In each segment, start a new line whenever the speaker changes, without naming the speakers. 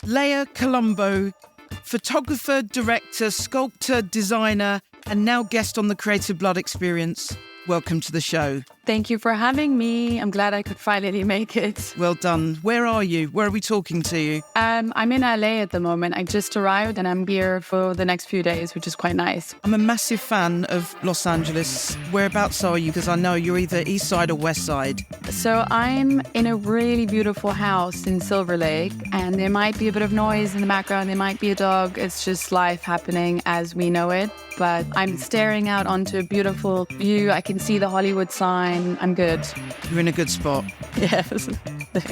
Lea Colombo, photographer, director, sculptor, designer, and now guest on the Creative Blood Experience. Welcome to the show.
Thank you for having me. I'm glad I could finally make it.
Well done. Where are you? Where are we talking to you?
I'm in LA at the moment. I just arrived and I'm here for the next few days, which is quite nice.
I'm a massive fan of Los Angeles. Whereabouts are you? Because I know you're either east side or west side.
So I'm in a really beautiful house in Silver Lake, and there might be a bit of noise in the background. There might be a dog. It's just life happening as we know it. But I'm staring out onto a beautiful view. I can see the Hollywood sign. I'm good.
You're in a good spot.
Yes.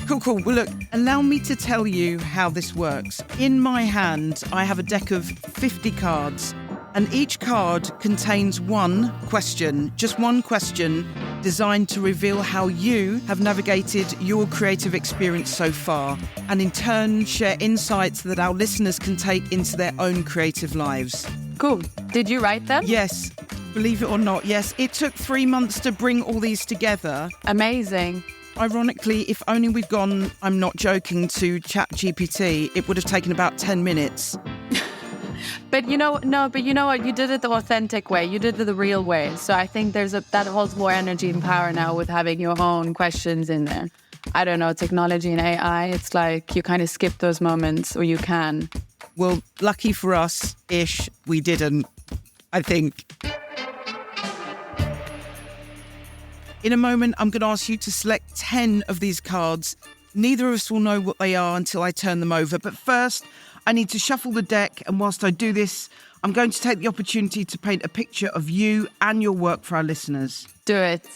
Cool. Well, look, allow me to tell you how this works. In my hand, I have a deck of 50 cards, and each card contains one question, just one question, designed to reveal how you have navigated your creative experience so far, and in turn share insights that our listeners can take into their own creative lives.
Cool. Did you write them?
Yes. Believe it or not, yes. It took 3 months to bring all these together.
Amazing.
Ironically, if only we'd gone, I'm not joking, to ChatGPT, it would have taken about 10 minutes.
But you know what? You did it the authentic way. You did it the real way. So I think that holds more energy and power now with having your own questions in there. I don't know, technology and AI, it's like you kind of skip those moments, or you can.
Well, lucky for us-ish, we didn't, I think. In a moment, I'm going to ask you to select 10 of these cards. Neither of us will know what they are until I turn them over. But first, I need to shuffle the deck. And whilst I do this, I'm going to take the opportunity to paint a picture of you and your work for our listeners.
Do it.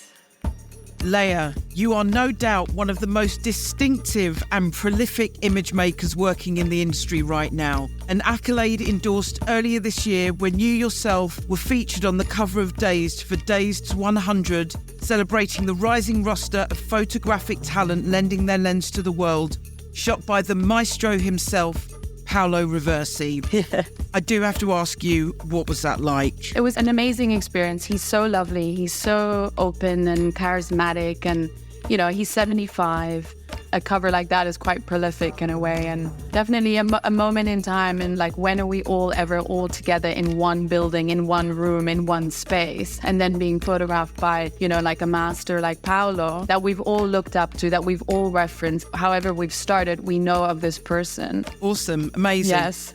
Lea, you are no doubt one of the most distinctive and prolific image makers working in the industry right now. An accolade endorsed earlier this year when you yourself were featured on the cover of Dazed for Dazed's 100, celebrating the rising roster of photographic talent lending their lens to the world, shot by the maestro himself, Paolo Reversi.
Yeah.
I do have to ask you, what was that like?
It was an amazing experience. He's so lovely. He's so open and charismatic, and, you know, he's 75. A cover like that is quite prolific in a way, and definitely a moment in time. And like, when are we all ever all together in one building, in one room, in one space, and then being photographed by, you know, like a master like Paolo that we've all looked up to, that we've all referenced. However we've started, we know of this person.
Awesome. Amazing.
Yes.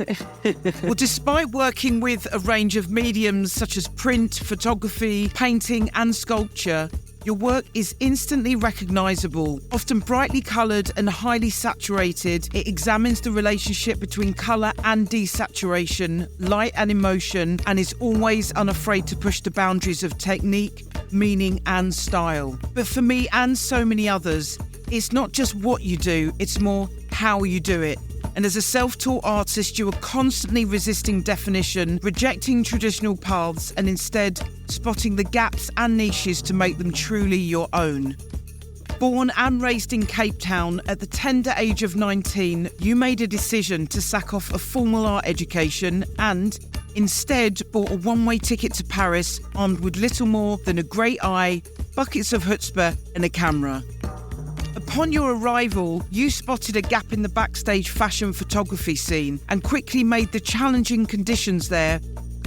Well, despite working with a range of mediums such as print, photography, painting and sculpture, your work is instantly recognisable. Often brightly coloured and highly saturated, it examines the relationship between colour and desaturation, light and emotion, and is always unafraid to push the boundaries of technique, meaning and style. But for me and so many others, it's not just what you do, it's more how you do it. And as a self-taught artist, you are constantly resisting definition, rejecting traditional paths, and instead spotting the gaps and niches to make them truly your own. Born and raised in Cape Town, at the tender age of 19, you made a decision to sack off a formal art education and instead bought a one-way ticket to Paris, armed with little more than a great eye, buckets of chutzpah, and a camera. Upon your arrival, you spotted a gap in the backstage fashion photography scene and quickly made the challenging conditions there,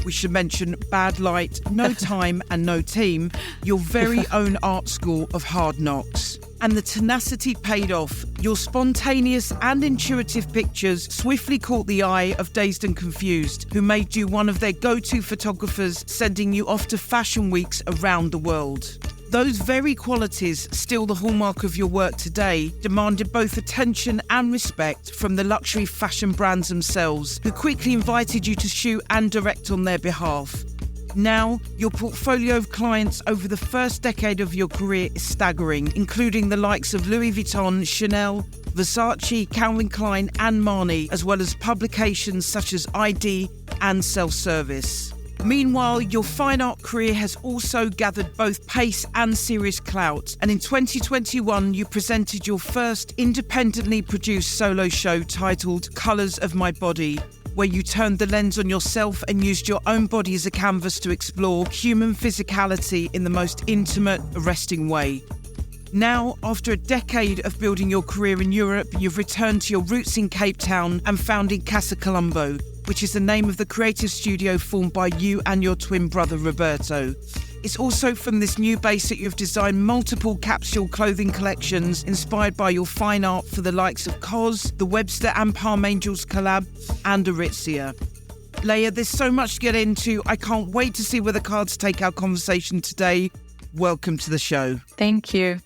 we should mention bad light, no time and no team, your very own art school of hard knocks. And the tenacity paid off. Your spontaneous and intuitive pictures swiftly caught the eye of Dazed and Confused, who made you one of their go-to photographers, sending you off to fashion weeks around the world. Those very qualities, still the hallmark of your work today, demanded both attention and respect from the luxury fashion brands themselves, who quickly invited you to shoot and direct on their behalf. Now, your portfolio of clients over the first decade of your career is staggering, including the likes of Louis Vuitton, Chanel, Versace, Calvin Klein and Marni, as well as publications such as ID and Self-Service. Meanwhile, your fine art career has also gathered both pace and serious clout, and in 2021 you presented your first independently produced solo show titled Colours of My Body, where you turned the lens on yourself and used your own body as a canvas to explore human physicality in the most intimate, arresting way. Now, after a decade of building your career in Europe, you've returned to your roots in Cape Town and founded Lea Colombo, which is the name of the creative studio formed by you and your twin brother, Roberto. It's also from this new base that you've designed multiple capsule clothing collections inspired by your fine art for the likes of COS, the Webster and Palm Angels collab, and Aritzia. Lea, there's so much to get into. I can't wait to see where the cards take our conversation today. Welcome to the show.
Thank you.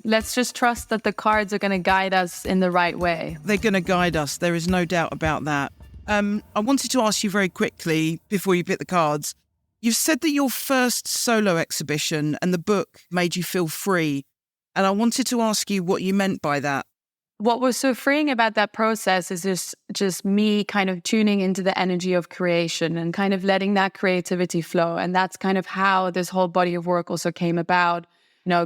Let's just trust that the cards are going to guide us in the right way.
They're going to guide us. There is no doubt about that. I wanted to ask you very quickly before you pick the cards. You've said that your first solo exhibition and the book made you feel free. And I wanted to ask you what you meant by that.
What was so freeing about that process is just me kind of tuning into the energy of creation and kind of letting that creativity flow. And that's kind of how this whole body of work also came about,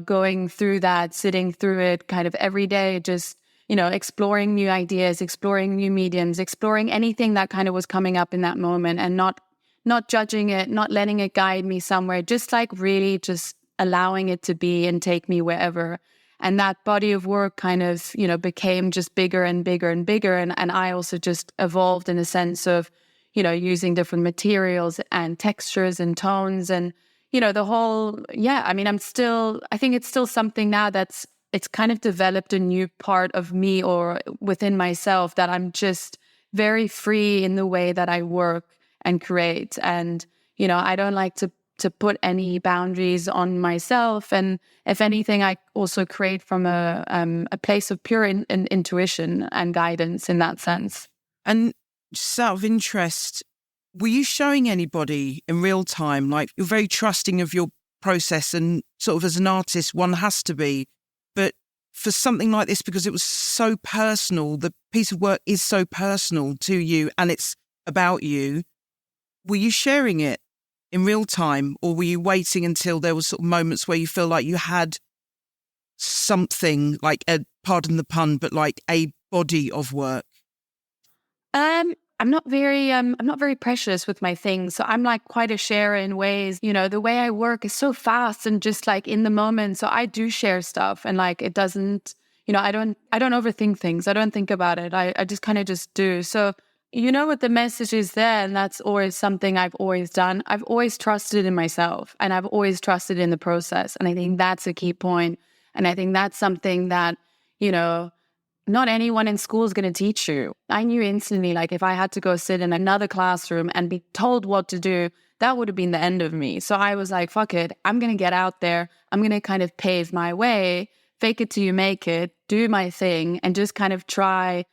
going through that, sitting through it kind of every day, just, exploring new ideas, exploring new mediums, exploring anything that kind of was coming up in that moment and not judging it, not letting it guide me somewhere, just like really just allowing it to be and take me wherever. And that body of work kind of, became just bigger and bigger and bigger. And I also just evolved in a sense of, using different materials and textures and tones and, the whole, I think it's still something now it's kind of developed a new part of me or within myself that I'm just very free in the way that I work and create. And, I don't like to put any boundaries on myself. And if anything, I also create from a place of pure intuition and guidance in that sense.
And just out of interest, were you showing anybody in real time? Like, you're very trusting of your process and sort of as an artist, one has to be. But for something like this, because it was so personal, the piece of work is so personal to you and it's about you, were you sharing it in real time, or were you waiting until there was sort of moments where you feel like you had something like pardon the pun, but like a body of work?
I'm not very precious with my things. So I'm like quite a sharer in ways, the way I work is so fast and just like in the moment. So I do share stuff and like it doesn't, I don't overthink things. I don't think about it. I just kind of just do. So what the message is there, and that's always something I've always done. I've always trusted in myself and I've always trusted in the process. And I think that's a key point. And I think that's something that, not anyone in school is going to teach you. I knew instantly, like if I had to go sit in another classroom and be told what to do, that would have been the end of me. So I was like, fuck it. I'm going to get out there. I'm going to kind of pave my way, fake it till you make it, do my thing, and just kind of try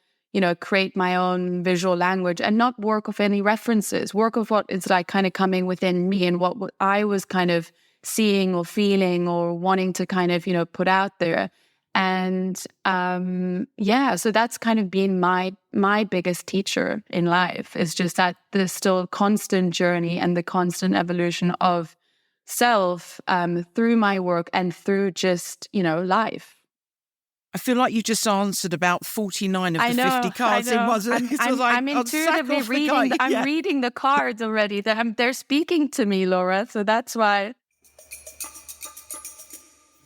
create my own visual language and not work off any references, work of what is like kind of coming within me and what I was kind of seeing or feeling or wanting to kind of, put out there. And so that's kind of been my biggest teacher in life, is just that there's still constant journey and the constant evolution of self through my work and through just, life.
I feel like you just answered about 49 of the 50 cards.
I know.
It wasn't.
I'm intuitively reading. I'm reading the cards already. They're speaking to me, Laura. So that's why.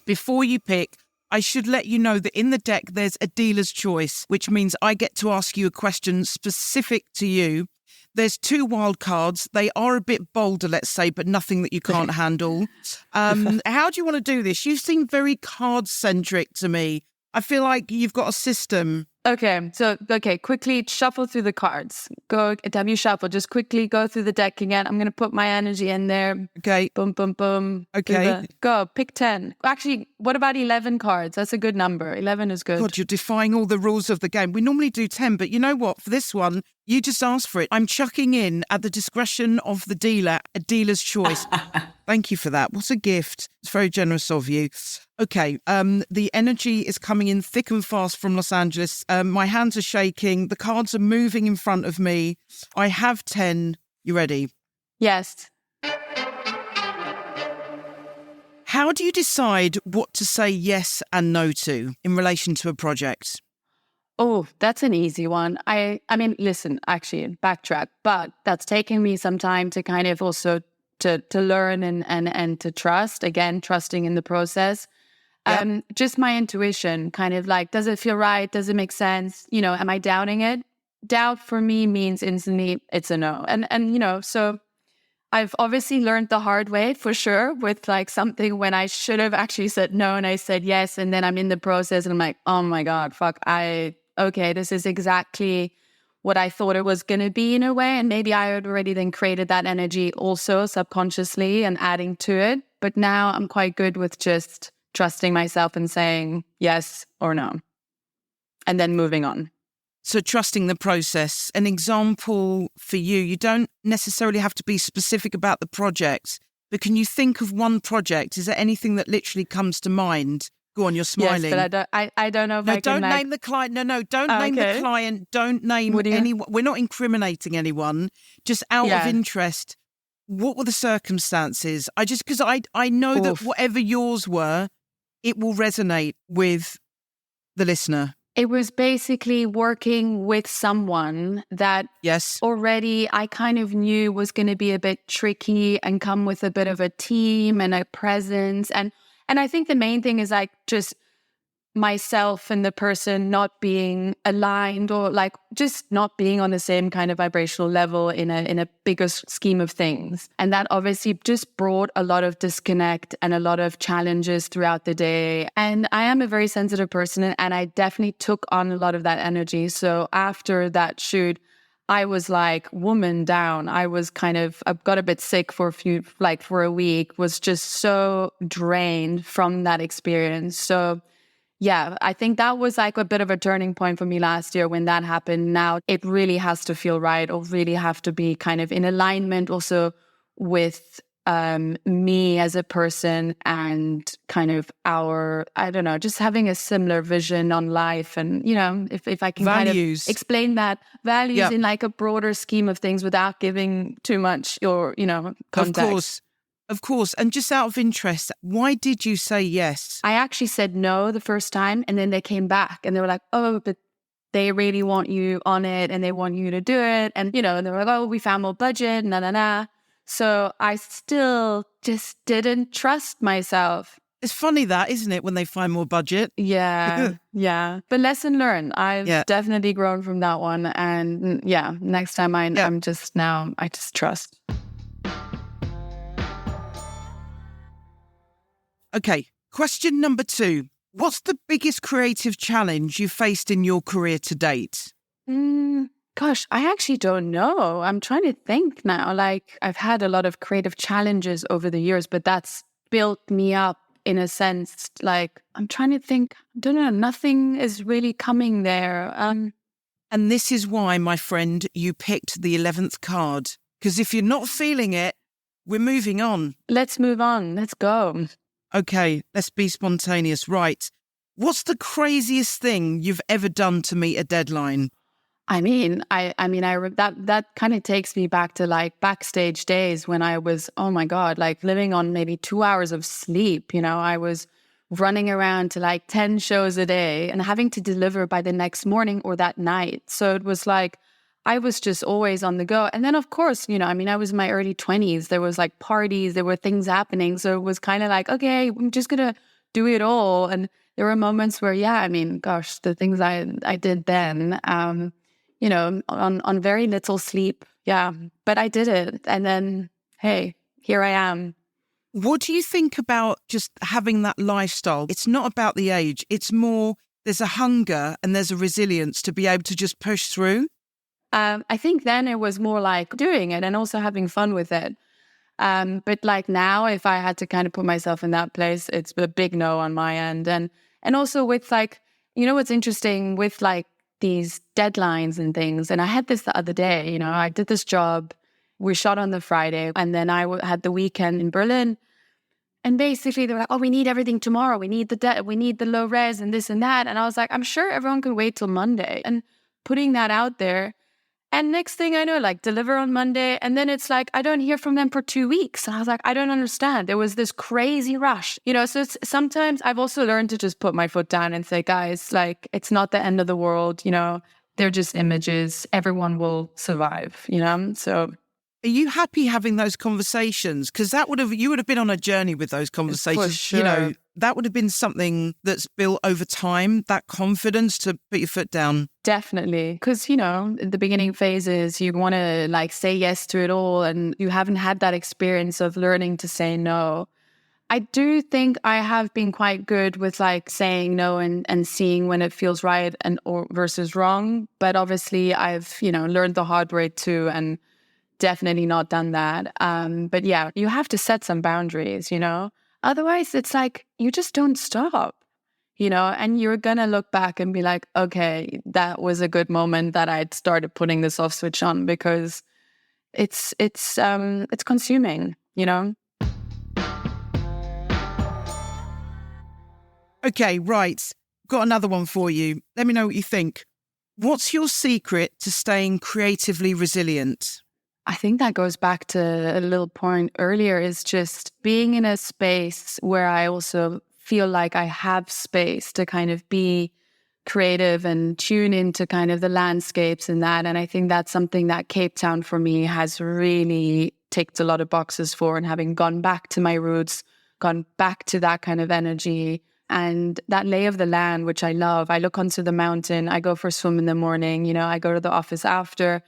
Before you pick, I should let you know that in the deck there's a dealer's choice, which means I get to ask you a question specific to you. There's 2 wild cards. They are a bit bolder, let's say, but nothing that you can't handle. How do you want to do this? You seem very card-centric to me. I feel like you've got a system.
Okay, so, quickly shuffle through the cards. Go, have you shuffle? Just quickly go through the deck again. I'm going to put my energy in there.
Okay.
Boom, boom, boom.
Okay.
Go, pick 10. Actually, what about 11 cards? That's a good number. 11 is good.
God, you're defying all the rules of the game. We normally do 10, but you know what? For this one, you just asked for it. I'm chucking in, at the discretion of the dealer, a dealer's choice. Thank you for that. What a gift. It's very generous of you. Okay, the energy is coming in thick and fast from Los Angeles. My hands are shaking. The cards are moving in front of me. I have 10. You ready?
Yes.
How do you decide what to say yes and no to in relation to a project?
Oh, that's an easy one. I mean, listen, actually, backtrack. But that's taken me some time to kind of also to learn and to trust. Again, trusting in the process. Just my intuition, kind of like, does it feel right? Does it make sense? Am I doubting it? Doubt for me means instantly it's a no. And so I've obviously learned the hard way for sure with like something when I should have actually said no and I said yes. And then I'm in the process and I'm like, oh my God, fuck, okay, this is exactly what I thought it was going to be in a way. And maybe I had already then created that energy also subconsciously and adding to it. But now I'm quite good with just trusting myself and saying yes or no, and then moving on.
So trusting the process. An example for you don't necessarily have to be specific about the project, but can you think of one project? Is there anything that literally comes to mind? Go on, you're smiling.
Yes, but I don't know if
I can... No, don't name the client. No, don't name the client. Don't name anyone. We're not incriminating anyone. Just out of interest, what were the circumstances? Because I know that whatever yours were, it will resonate with the listener.
It was basically working with someone that already I kind of knew was going to be a bit tricky and come with a bit of a team and a presence. And I think the main thing is like just myself and the person not being aligned or like just not being on the same kind of vibrational level in a bigger scheme of things. And that obviously just brought a lot of disconnect and a lot of challenges throughout the day. And I am a very sensitive person and I definitely took on a lot of that energy. So after that shoot, I was like woman down. I got a bit sick for a week, was just so drained from that experience. So yeah, I think that was like a bit of a turning point for me last year when that happened. Now it really has to feel right or really have to be kind of in alignment also with me as a person and kind of just having a similar vision on life. And, if I can
values.
Kind of explain that values in like a broader scheme of things without giving too much or, context.
Of course. And just out of interest, why did you say yes?
I actually said no the first time and then they came back and they were like, oh, but they really want you on it and they want you to do it. And, and they were like, oh, we found more budget, na. So I still just didn't trust myself.
It's funny that, isn't it, when they find more budget?
Yeah, yeah. But lesson learned. I've definitely grown from that one. And next time I just trust.
Okay, question number 2. What's the biggest creative challenge you faced in your career to date?
Gosh, I actually don't know. I'm trying to think now. Like, I've had a lot of creative challenges over the years, but that's built me up in a sense. Like, I'm trying to think. I don't know. Nothing is really coming there.
And this is why, my friend, you picked the 11th card. Because if you're not feeling it, we're moving on.
Let's move on. Let's go.
Okay, let's be spontaneous. Right. What's the craziest thing you've ever done to meet a deadline?
I mean, that kind of takes me back to like backstage days when I was, oh my God, like living on maybe 2 hours of sleep. I was running around to like 10 shows a day and having to deliver by the next morning or that night. So it was like, I was just always on the go. And then, of course, I was in my early 20s. There was like parties, there were things happening. So it was kind of like, okay, I'm just going to do it all. And there were moments where, gosh, the things I did then, on very little sleep. Yeah, but I did it. And then, hey, here I am.
What do you think about just having that lifestyle? It's not about the age. It's more, there's a hunger and there's a resilience to be able to just push through.
I think then it was more like doing it and also having fun with it. But like now, if I had to kind of put myself in that place, it's a big no on my end. And also with like, what's interesting with like these deadlines and things. And I had this the other day, I did this job. We shot on the Friday and then I had the weekend in Berlin. And basically they were like, oh, we need everything tomorrow. We need the low res and this and that. And I was like, I'm sure everyone can wait till Monday. And putting that out there. And next thing I know, like deliver on Monday. And then it's like, I don't hear from them for 2 weeks. And I was like, I don't understand. There was this crazy rush, so sometimes I've also learned to just put my foot down and say, guys, like, it's not the end of the world. They're just images. Everyone will survive, so.
Are you happy having those conversations? Because you would have been on a journey with those conversations.
For sure.
That would have been something that's built over time, that confidence to put your foot down.
Definitely. Because, the beginning phases, you want to like say yes to it all, and you haven't had that experience of learning to say no. I do think I have been quite good with like saying no and seeing when it feels right or versus wrong. But obviously I've, learned the hard way too, and definitely not done that. But yeah, you have to set some boundaries, Otherwise it's like you just don't stop, and you're going to look back and be like, okay, that was a good moment that I'd started putting this off switch on, because it's consuming,
Okay, right. Got another one for you. Let me know what you think. What's your secret to staying creatively resilient?
I think that goes back to a little point earlier, is just being in a space where I also feel like I have space to kind of be creative and tune into kind of the landscapes and that. And I think that's something that Cape Town for me has really ticked a lot of boxes for, and having gone back to my roots, gone back to that kind of energy and that lay of the land, which I love. I look onto the mountain, I go for a swim in the morning, I go to the office after.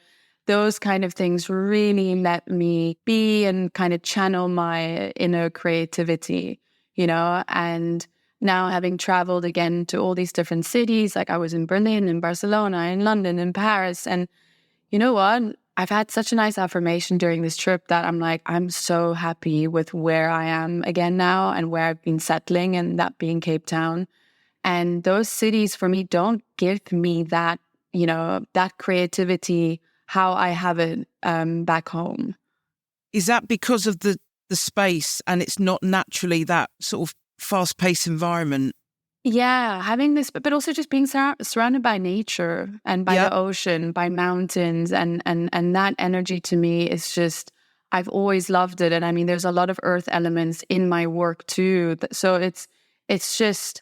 Those kind of things really let me be and kind of channel my inner creativity, and now having traveled again to all these different cities, like I was in Berlin, in Barcelona, in London, in Paris. And you know what? I've had such a nice affirmation during this trip that I'm like, I'm so happy with where I am again now and where I've been settling, and that being Cape Town. And those cities for me don't give me that, that creativity how I have it back home.
Is that because of the space, and it's not naturally that sort of fast-paced environment?
Yeah, having this, but also just being surrounded by nature and by the ocean, by mountains, and that energy to me is just, I've always loved it. And I mean, there's a lot of earth elements in my work too. So it's just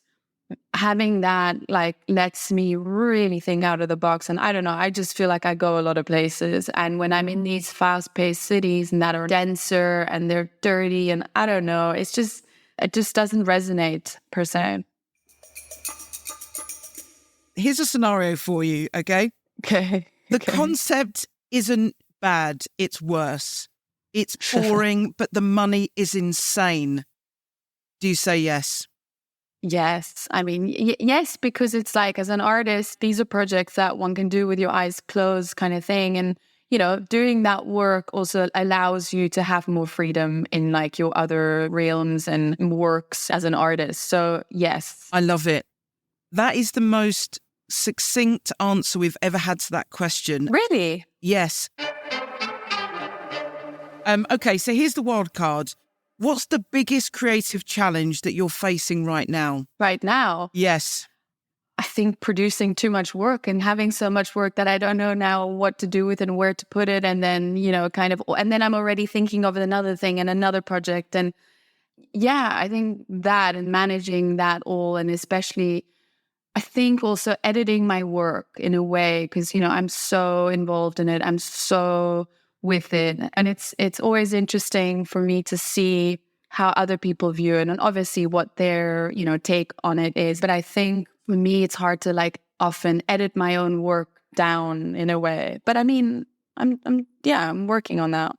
having that like lets me really think out of the box. And I don't know, I just feel like I go a lot of places. And when I'm in these fast-paced cities and that are denser and they're dirty, and I don't know, it just doesn't resonate per se.
Here's a scenario for you, okay?
Okay.
The concept isn't bad, it's worse. It's boring, but the money is insane. Do you say yes?
Yes. I mean, yes, because it's like, as an artist, these are projects that one can do with your eyes closed kind of thing. And, doing that work also allows you to have more freedom in like your other realms and works as an artist. So yes.
I love it. That is the most succinct answer we've ever had to that question.
Really?
Yes. Okay, so here's the wild card. What's the biggest creative challenge that you're facing right now?
Right now?
Yes.
I think producing too much work and having so much work that I don't know now what to do with and where to put it. And then, and then I'm already thinking of another thing and another project. And yeah, I think that, and managing that all, and especially I think also editing my work in a way, because, I'm so involved in it. I'm so with it. And it's always interesting for me to see how other people view it, and obviously what their, take on it is. But I think for me, it's hard to like often edit my own work down in a way. But I mean, I'm working on that.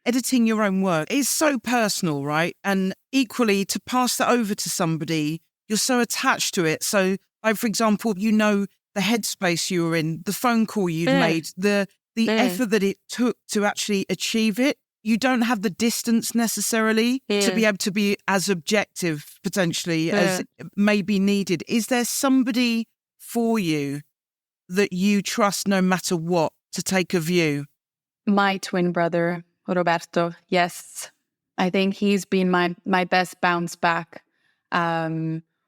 Editing your own work is so personal, right? And equally, to pass that over to somebody, you're so attached to it. So, like, for example, the headspace you were in, the phone call you'd made, the effort that it took to actually achieve it. You don't have the distance necessarily to be able to be as objective, potentially, as may be needed. Is there somebody for you that you trust no matter what to take a view?
My twin brother, Roberto, yes. I think he's been my best bounce back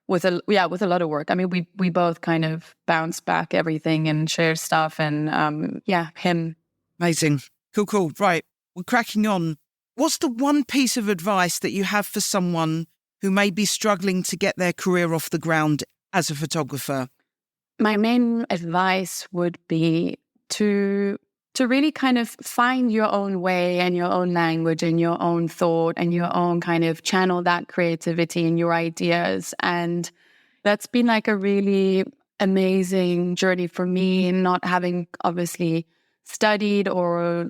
with a lot of work. I mean, we both kind of bounce back everything and share stuff, and him.
Amazing. Cool. Right. We're cracking on. What's the one piece of advice that you have for someone who may be struggling to get their career off the ground as a photographer?
My main advice would be to to really kind of find your own way and your own language and your own thought and your own kind of channel that creativity and your ideas. And that's been like a really amazing journey for me, not having obviously studied or,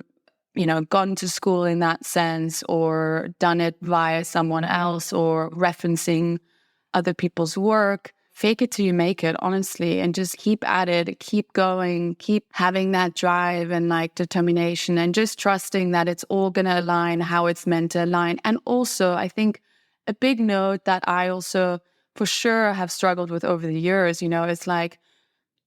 gone to school in that sense or done it via someone else or referencing other people's work. Fake it till you make it, honestly, and just keep at it, keep going, keep having that drive and like determination and just trusting that it's all going to align how it's meant to align. And also, I think a big note that I also for sure have struggled with over the years, it's like,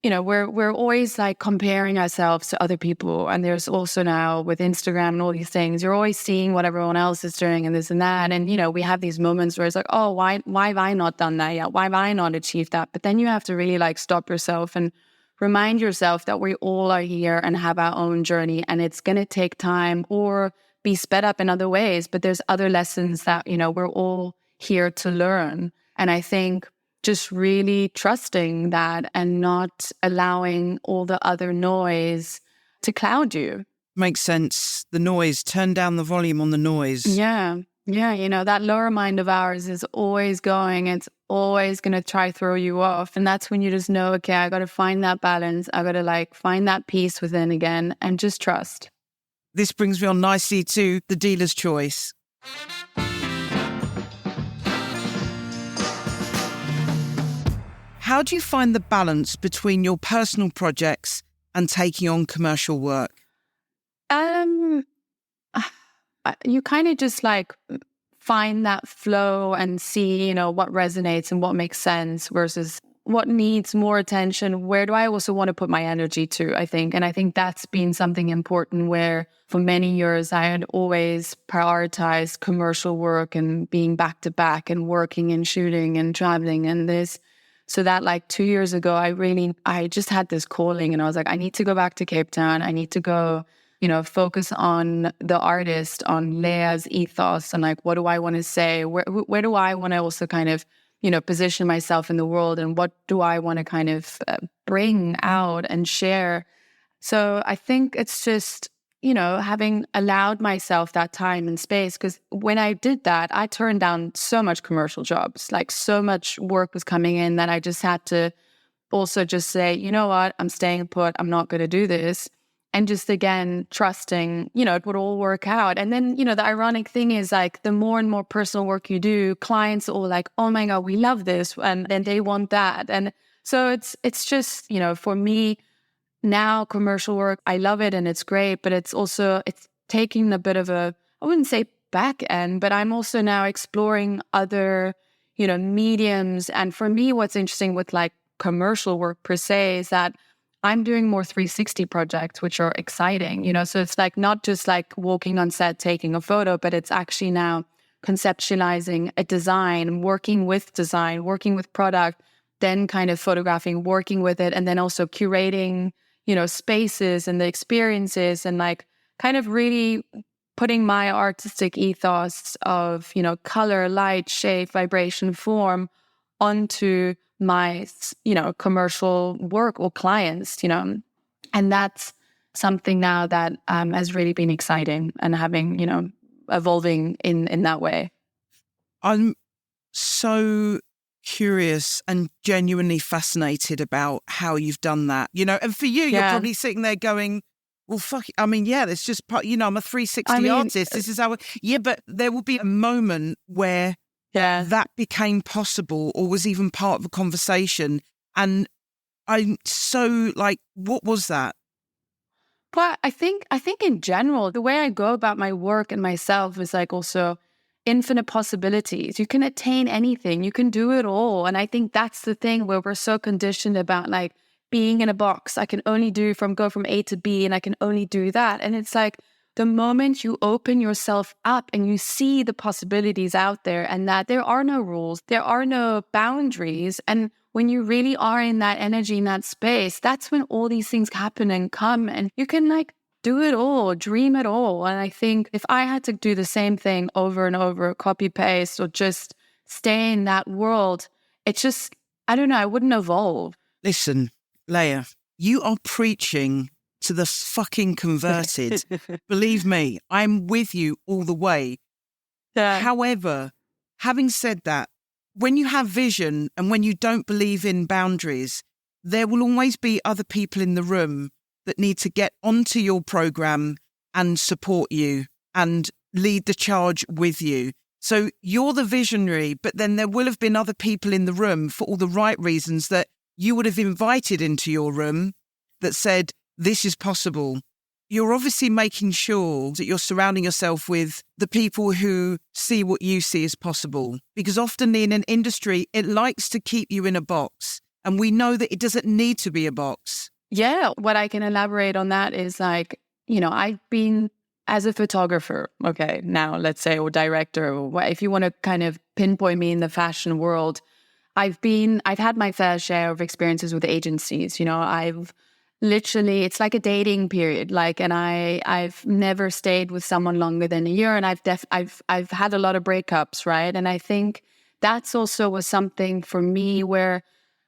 we're always like comparing ourselves to other people. And there's also now with Instagram and all these things, you're always seeing what everyone else is doing and this and that. And, we have these moments where it's like, oh, why have I not done that yet? Why have I not achieved that? But then you have to really like stop yourself and remind yourself that we all are here and have our own journey. And it's going to take time or be sped up in other ways. But there's other lessons that, we're all here to learn. And I think just really trusting that and not allowing all the other noise to cloud you.
Makes sense. The noise, turn down the volume on the noise.
Yeah. That lower mind of ours is always going. It's always going to try throw you off. And that's when you just know, okay, I got to find that balance. I got to like find that peace within again and just trust.
This brings me on nicely to the dealer's choice. How do you find the balance between your personal projects and taking on commercial work?
You kind of just like find that flow and see, what resonates and what makes sense versus what needs more attention. Where do I also want to put my energy to, I think. And I think that's been something important where for many years I had always prioritized commercial work and being back to back and working and shooting and traveling and this. So that like 2 years ago, I just had this calling and I was like, I need to go back to Cape Town. I need to go, focus on the artist, on Lea's ethos and like, what do I want to say? Where do I want to also kind of, position myself in the world and what do I want to kind of bring out and share? So I think it's just, having allowed myself that time and space, because when I did that, I turned down so much commercial jobs, like so much work was coming in that I just had to also just say, you know what, I'm staying put, I'm not going to do this. And just again, trusting, it would all work out. And then, the ironic thing is like the more and more personal work you do, clients are all like, oh my God, we love this. And then they want that. And so it's just, for me, now commercial work, I love it and it's great, but it's taking a bit of I wouldn't say back end, but I'm also now exploring other, mediums. And for me, what's interesting with like commercial work per se is that I'm doing more 360 projects, which are exciting, so it's like not just like walking on set, taking a photo, but it's actually now conceptualizing a design, working with product, then kind of photographing, working with it, and then also curating spaces and the experiences and like kind of really putting my artistic ethos of, color, light, shape, vibration, form onto my, commercial work or clients, and that's something now that has really been exciting and having, evolving in that way.
I'm so curious and genuinely fascinated about how you've done that, and for you, you're probably sitting there going, well, fuck it. I mean, yeah, it's just part, I'm a 360 artist. This is how, but there will be a moment where that became possible or was even part of a conversation. And I'm so like, what was that?
But I think in general, the way I go about my work and myself is like also infinite possibilities. You can attain anything. You can do it all. And I think that's the thing where we're so conditioned about like being in a box. I can only go from A to B and I can only do that. And it's like the moment you open yourself up and you see the possibilities out there and that there are no rules, there are no boundaries. And when you really are in that energy, in that space, that's when all these things happen and come and you can like do it all, dream it all. And I think if I had to do the same thing over and over, copy paste or just stay in that world, it's just, I don't know, I wouldn't evolve.
Listen, Lea, you are preaching to the fucking converted. Believe me, I'm with you all the way.
Yeah.
However, having said that, when you have vision and when you don't believe in boundaries, there will always be other people in the room that need to get onto your program and support you and lead the charge with you. So you're the visionary, but then there will have been other people in the room for all the right reasons that you would have invited into your room that said, this is possible. You're obviously making sure that you're surrounding yourself with the people who see what you see as possible. Because often in an industry, it likes to keep you in a box. And we know that it doesn't need to be a box.
Yeah, what I can elaborate on that is like, I've been as a photographer, okay, now let's say, or director, or if you want to kind of pinpoint me in the fashion world, I've had my fair share of experiences with agencies. I've literally, it's like a dating period, and I've never stayed with someone longer than a year, and I've had a lot of breakups, right? And I think that's also was something for me where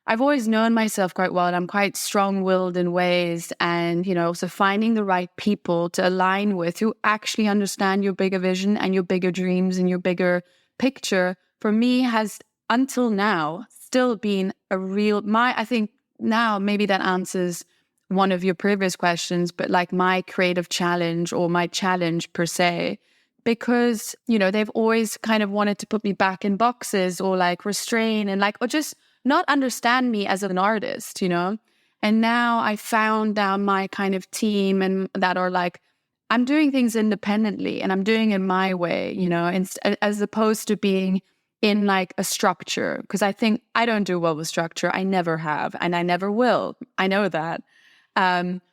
I've always known myself quite well, and I'm quite strong-willed in ways, and so finding the right people to align with who actually understand your bigger vision and your bigger dreams and your bigger picture for me has until now still been a real I think now maybe that answers one of your previous questions, but like my creative challenge or my challenge per se, because, they've always kind of wanted to put me back in boxes or like restrain and or just not understand me as an artist, And now I found down my kind of team and that are like, I'm doing things independently and I'm doing it my way, as opposed to being in like a structure. Because I think I don't do well with structure. I never have, and I never will. I know that.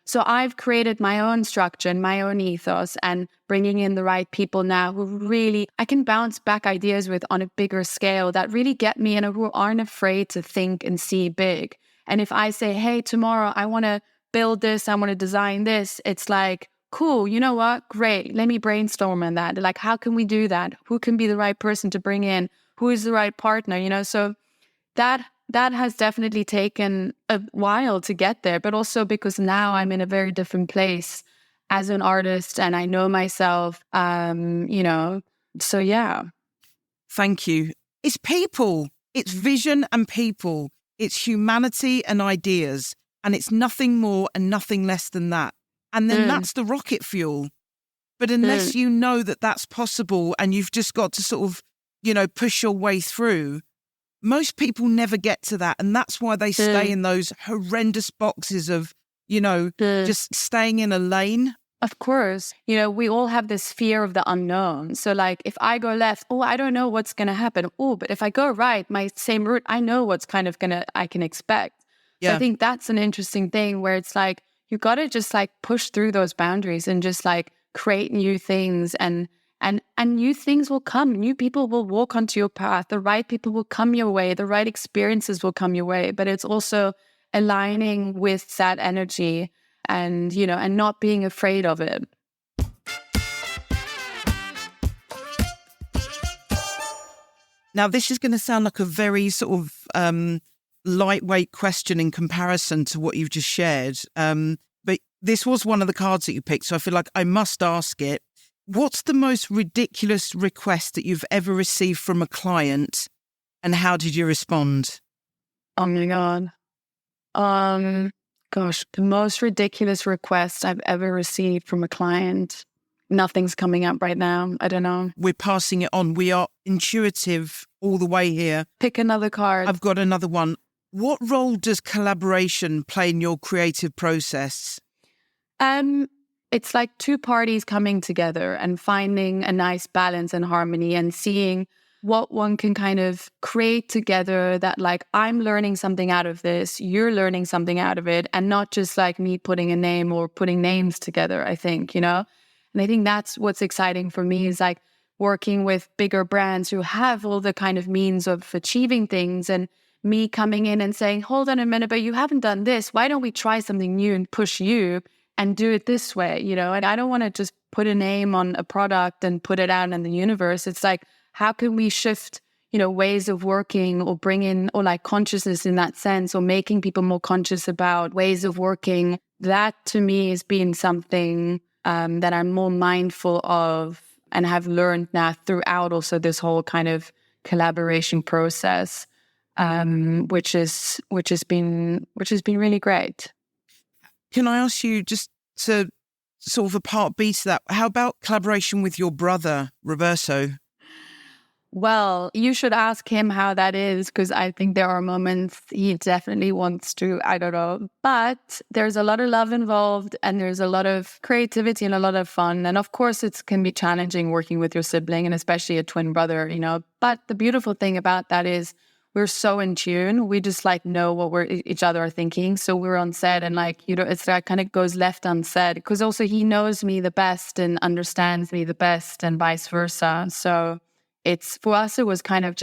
So I've created my own structure and my own ethos and bringing in the right people now who really I can bounce back ideas with on a bigger scale that really get me and who aren't afraid to think and see big. And if I say, hey, tomorrow I want to build this, I want to design this, it's like, cool, you know what? Great. Let me brainstorm on that. Like, how can we do that? Who can be the right person to bring in? Who is the right partner? So that has definitely taken a while to get there, but also because now I'm in a very different place as an artist and I know myself, so yeah.
Thank you. It's people. It's vision and people. It's humanity and ideas. And it's nothing more and nothing less than that. And then that's the rocket fuel. But unless you know that that's possible and you've just got to sort of, push your way through, most people never get to that. And that's why they stay in those horrendous boxes of, just staying in a lane.
Of course. We all have this fear of the unknown. So like if I go left, I don't know what's going to happen. But if I go right, my same route, I know what's kind of I can expect. Yeah. So I think that's an interesting thing where it's like, you got to just like push through those boundaries and just like create new things and new things will come. New people will walk onto your path. The right people will come your way. The right experiences will come your way. But it's also aligning with that energy and, and not being afraid of it.
Now, this is going to sound like a very sort of lightweight question in comparison to what you've just shared. But this was one of the cards that you picked, so I feel like I must ask it. What's the most ridiculous request that you've ever received from a client, and how did you respond?
Oh my God. Gosh, the most ridiculous request I've ever received from a client. Nothing's coming up right now. I don't know.
We're passing it on. We are intuitive all the way here.
Pick another card.
I've got another one. What role does collaboration play in your creative process?
It's like two parties coming together and finding a nice balance and harmony and seeing what one can kind of create together that like I'm learning something out of this, you're learning something out of it, and not just like me putting a name or putting names together, I think, And I think that's what's exciting for me is like working with bigger brands who have all the kind of means of achieving things and me coming in and saying, hold on a minute, but you haven't done this. Why don't we try something new and push you and do it this way, And I don't want to just put a name on a product and put it out in the universe. It's like, how can we shift, ways of working, or bringing, or like consciousness in that sense, or making people more conscious about ways of working. That to me has been something that I'm more mindful of and have learned now throughout also this whole kind of collaboration process, which has been really great.
Can I ask you, just to sort of a part B to that, how about collaboration with your brother, Roberto?
Well, you should ask him how that is, because I think there are moments he definitely wants to, I don't know. But there's a lot of love involved, and there's a lot of creativity and a lot of fun. And of course, it can be challenging working with your sibling, and especially a twin brother, But the beautiful thing about that is we're so in tune. We just like know what each other are thinking. So we're on set, and it's like kind of goes left unsaid, because also he knows me the best and understands me the best, and vice versa. So for us, it was kind of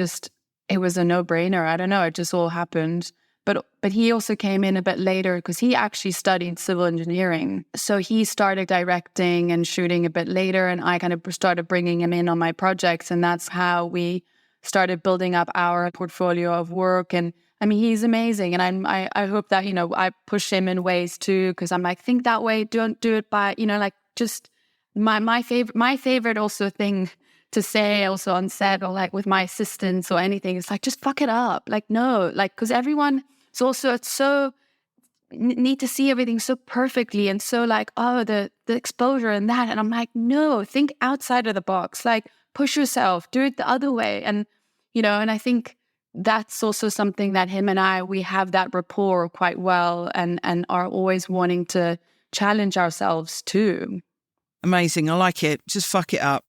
it was a no-brainer. I don't know, it just all happened. But he also came in a bit later, because he actually studied civil engineering. So he started directing and shooting a bit later, and I kind of started bringing him in on my projects. And that's how we started building up our portfolio of work. And I mean, he's amazing. And I hope that, I push him in ways too, because I'm like, think that way, don't do it by, just my favorite also thing to say also on set, or like with my assistants or anything, it's like, just fuck it up. Like, no, because everyone is also, it's so need to see everything so perfectly, and so like, oh, the exposure and that. And I'm like, no, think outside of the box, like push yourself, do it the other way. And, and I think that's also something that him and we have that rapport quite well, and are always wanting to challenge ourselves too.
Amazing. I like it. Just fuck it up.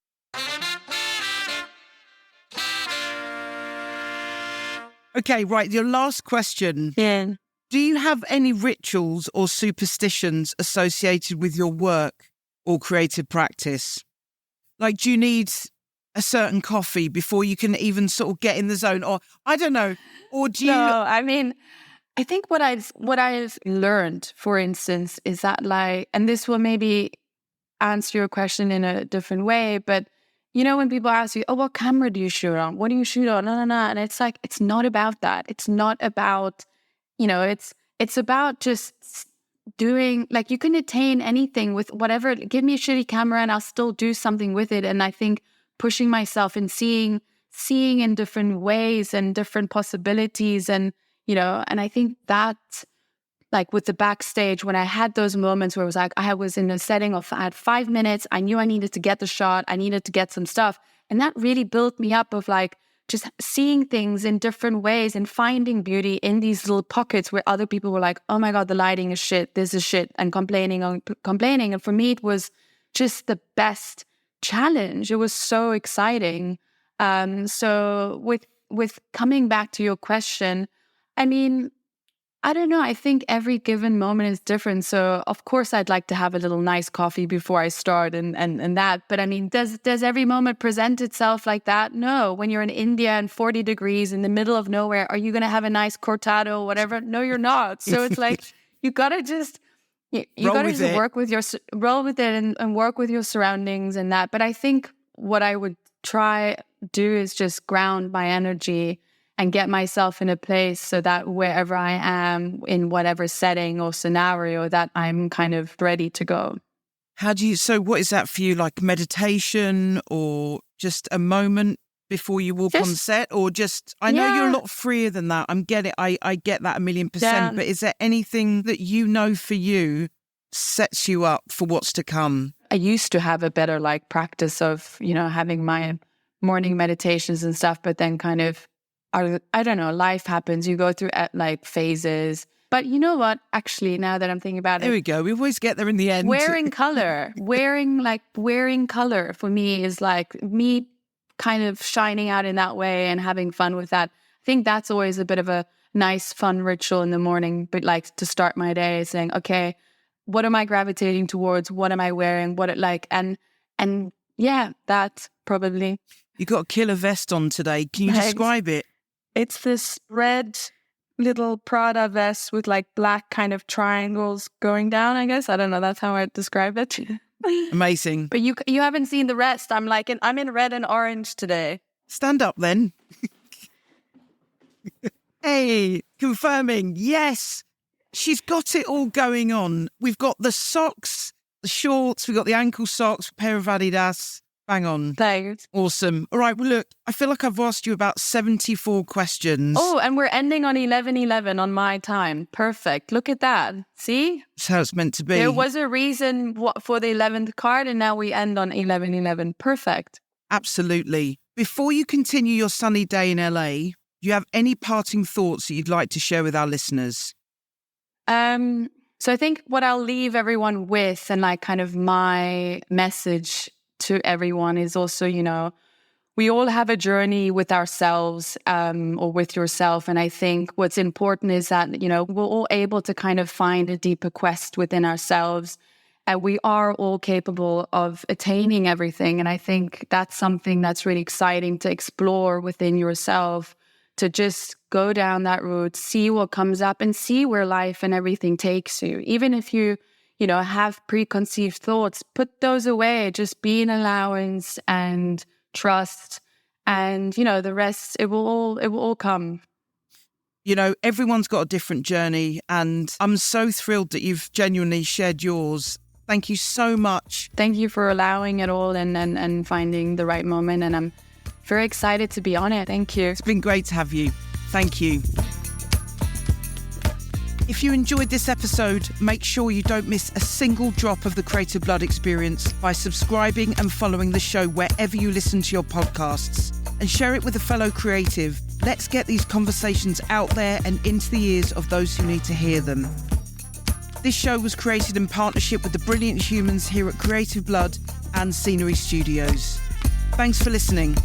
Okay, right. Your last question.
Yeah.
Do you have any rituals or superstitions associated with your work or creative practice? Like, do you need a certain coffee before you can even sort of get in the zone? Or I don't know. Or do you...
No, I mean, I think what I've learned, for instance, is that and this will maybe answer your question in a different way, but when people ask you, oh, what camera do you shoot on? What do you shoot on? No. And it's like, it's not about that. It's not about, it's about just doing, like, you can attain anything with whatever. Give me a shitty camera and I'll still do something with it. And I think pushing myself and seeing in different ways and different possibilities. And, and I think that, like with the backstage, when I had those moments where it was like, I was in a setting of, I had 5 minutes, I knew I needed to get the shot, I needed to get some stuff. And that really built me up of like, just seeing things in different ways and finding beauty in these little pockets where other people were like, oh my God, the lighting is shit, this is shit, and complaining. And for me, it was just the best challenge. It was so exciting. So with coming back to your question, I mean, I don't know. I think every given moment is different. So of course I'd like to have a little nice coffee before I start and that. But I mean, does every moment present itself like that? No. When you're in India and 40 degrees in the middle of nowhere, are you going to have a nice cortado or whatever? No, you're not. So it's like, you got to just, you got to just roll with it and work with your surroundings and that. But I think what I would try do is just ground my energy and get myself in a place so that wherever I am in whatever setting or scenario, that I'm kind of ready to go.
So what is that for you? Like meditation or just a moment before you walk on set, or just, I know you're a lot freer than that. I get that 1,000,000%. Yeah. But is there anything that for you sets you up for what's to come?
I used to have a better practice of, having my morning meditations and stuff, but then kind of, I don't know, life happens. You go through phases. But you know what? Actually, now that I'm thinking about it.
There we go. We always get there in the end.
Wearing color for me is like me kind of shining out in that way and having fun with that. I think that's always a bit of a nice, fun ritual in the morning, but to start my day saying, okay, what am I gravitating towards? What am I wearing? And yeah, that's probably.
You got a killer vest on today. Can you describe it?
It's this red little Prada vest with black kind of triangles going down, I guess. I don't know. That's how I describe it.
Amazing.
But you haven't seen the rest. I'm in red and orange today.
Stand up then. Hey, confirming. Yes, she's got it all going on. We've got the socks, the shorts, we've got the ankle socks, pair of Adidas. Bang on.
Thanks.
Awesome. All right, well, look, I feel like I've asked you about 74 questions.
Oh, and we're ending on 11:11 on my time. Perfect. Look at that. See?
That's how it's meant to be.
There was a reason for the 11th card, and now we end on 11:11. Perfect.
Absolutely. Before you continue your sunny day in LA, do you have any parting thoughts that you'd like to share with our listeners?
So I think what I'll leave everyone with, and like kind of my message to everyone, is also, you know, we all have a journey with ourselves or with yourself. And I think what's important is that, you know, we're all able to kind of find a deeper quest within ourselves. And we are all capable of attaining everything. And I think that's something that's really exciting to explore within yourself, to just go down that route, see what comes up and see where life and everything takes you. Even if you know, have preconceived thoughts, put those away, just be an allowance and trust. And, you know, the rest, it will all come.
You know, everyone's got a different journey, and I'm so thrilled that you've genuinely shared yours. Thank you so much.
Thank you for allowing it all and finding the right moment. And I'm very excited to be on it. Thank you.
It's been great to have you. Thank you. If you enjoyed this episode, make sure you don't miss a single drop of the Creative Blood experience by subscribing and following the show wherever you listen to your podcasts, and share it with a fellow creative. Let's get these conversations out there and into the ears of those who need to hear them. This show was created in partnership with the brilliant humans here at Creative Blood and Scenery Studios. Thanks for listening.